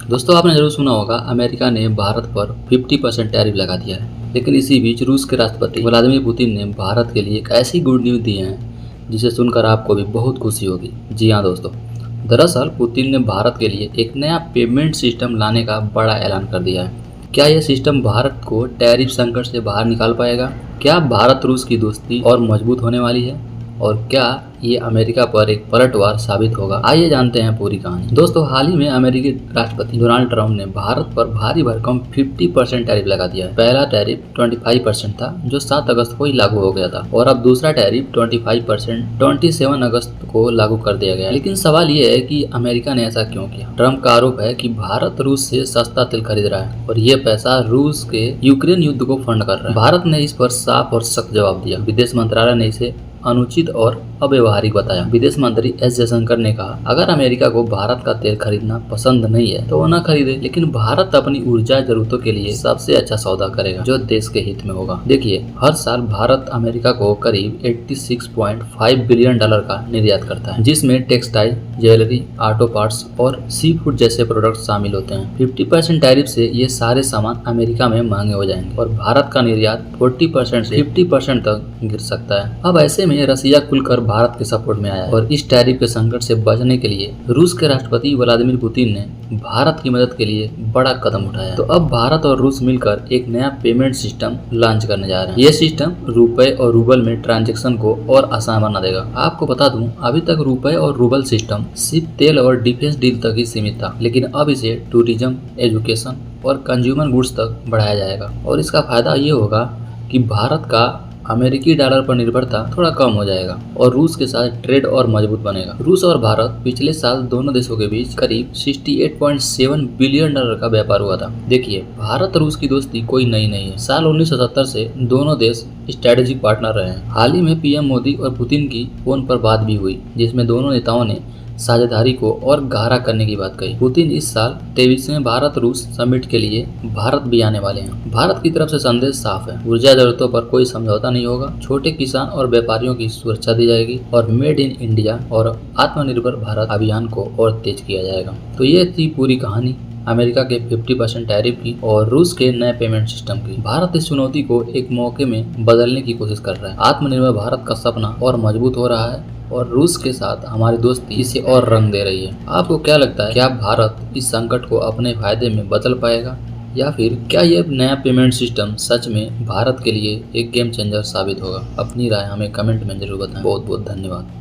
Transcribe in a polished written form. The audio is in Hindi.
दोस्तों आपने जरूर सुना होगा अमेरिका ने भारत पर 50% टैरिफ लगा दिया है। लेकिन इसी बीच रूस के राष्ट्रपति व्लादिमीर पुतिन ने भारत के लिए एक ऐसी गुड न्यूज दी है जिसे सुनकर आपको भी बहुत खुशी होगी। जी हाँ दोस्तों, दरअसल पुतिन ने भारत के लिए एक नया पेमेंट सिस्टम लाने का बड़ा ऐलान कर दिया है। क्या यह सिस्टम भारत को टैरिफ संकट से बाहर निकाल पाएगा? क्या भारत रूस की दोस्ती और मजबूत होने वाली है? और क्या ये अमेरिका पर एक पलटवार साबित होगा? आइए जानते हैं पूरी कहानी। दोस्तों हाल ही में अमेरिकी राष्ट्रपति डोनाल्ड ट्रंप ने भारत पर भारी भरकम 50% टैरिफ लगा दिया है। पहला टैरिफ 25% था जो 7 अगस्त को ही लागू हो गया था और अब दूसरा टैरिफ 25% 27 अगस्त को लागू कर दिया गया। लेकिन सवाल ये है कि अमेरिका ने ऐसा क्यों किया? ट्रंप का आरोप है कि भारत रूस से सस्ता तेल खरीद रहा है और ये पैसा रूस के यूक्रेन युद्ध को फंड कर रहा है। भारत ने इस पर साफ और सख्त जवाब दिया। विदेश मंत्रालय ने इसे अनुचित और अव्यवहारिक बताया। विदेश मंत्री एस जयशंकर ने कहा, अगर अमेरिका को भारत का तेल खरीदना पसंद नहीं है तो वो न खरीदे, लेकिन भारत अपनी ऊर्जा जरूरतों के लिए सबसे अच्छा सौदा करेगा जो देश के हित में होगा। देखिए, हर साल भारत अमेरिका को करीब 86.5 बिलियन डॉलर का निर्यात करता है, जिसमें टेक्सटाइल, ज्वेलरी, ऑटो पार्ट्स और सी फूड जैसे प्रोडक्ट शामिल होते हैं। 50% टैरिफ से ये सारे सामान अमेरिका में महंगे हो जाएंगे और भारत का निर्यात 40% से 50% तक गिर सकता है। अब ऐसे में रसिया खुलकर भारत के सपोर्ट में आया है और इस टैरिफ के संकट से बचने के लिए रूस के राष्ट्रपति व्लादिमीर पुतिन ने भारत की मदद के लिए बड़ा कदम उठाया। तो अब भारत और रूस मिलकर एक नया पेमेंट सिस्टम लॉन्च करने जा रहे हैं। ये सिस्टम रुपए और रूबल में ट्रांजैक्शन को और आसान बना देगा। आपको बता दूं, अभी तक रुपए और रूबल सिस्टम सिर्फ तेल और डिफेंस डील तक ही सीमित था, लेकिन अब इसे टूरिज्म, एजुकेशन और कंज्यूमर गुड्स तक बढ़ाया जाएगा और इसका फायदा ये होगा कि भारत का अमेरिकी डॉलर पर निर्भरता थोड़ा कम हो जाएगा और रूस के साथ ट्रेड और मजबूत बनेगा। रूस और भारत पिछले साल दोनों देशों के बीच करीब 68.7 बिलियन डॉलर का व्यापार हुआ था। देखिए, भारत रूस की दोस्ती कोई नई नहीं है। साल 1970 से दोनों देश स्ट्रेटेजिक पार्टनर रहे हैं। हाल ही में पीएम मोदी और पुतिन की फोन पर बात भी हुई, जिसमें दोनों नेताओं ने साझेदारी को और गहरा करने की बात कही। पुतिन इस साल 23वें भारत रूस समिट के लिए भारत भी आने वाले हैं। भारत की तरफ से संदेश साफ है, ऊर्जा जरूरतों पर कोई समझौता नहीं होगा, छोटे किसान और व्यापारियों की सुरक्षा दी जाएगी और मेड इन इंडिया और आत्मनिर्भर भारत अभियान को और तेज किया जाएगा। तो ये थी पूरी कहानी अमेरिका के 50% टैरिफ की और रूस के नए पेमेंट सिस्टम की। भारत इस चुनौती को एक मौके में बदलने की कोशिश कर रहा है। आत्मनिर्भर भारत का सपना और मजबूत हो रहा है और रूस के साथ हमारी दोस्ती इसे और रंग दे रही है। आपको क्या लगता है, क्या भारत इस संकट को अपने फायदे में बदल पाएगा या फिर क्या यह नया पेमेंट सिस्टम सच में भारत के लिए एक गेम चेंजर साबित होगा? अपनी राय हमें कमेंट में जरूर बताएं। बहुत बहुत धन्यवाद।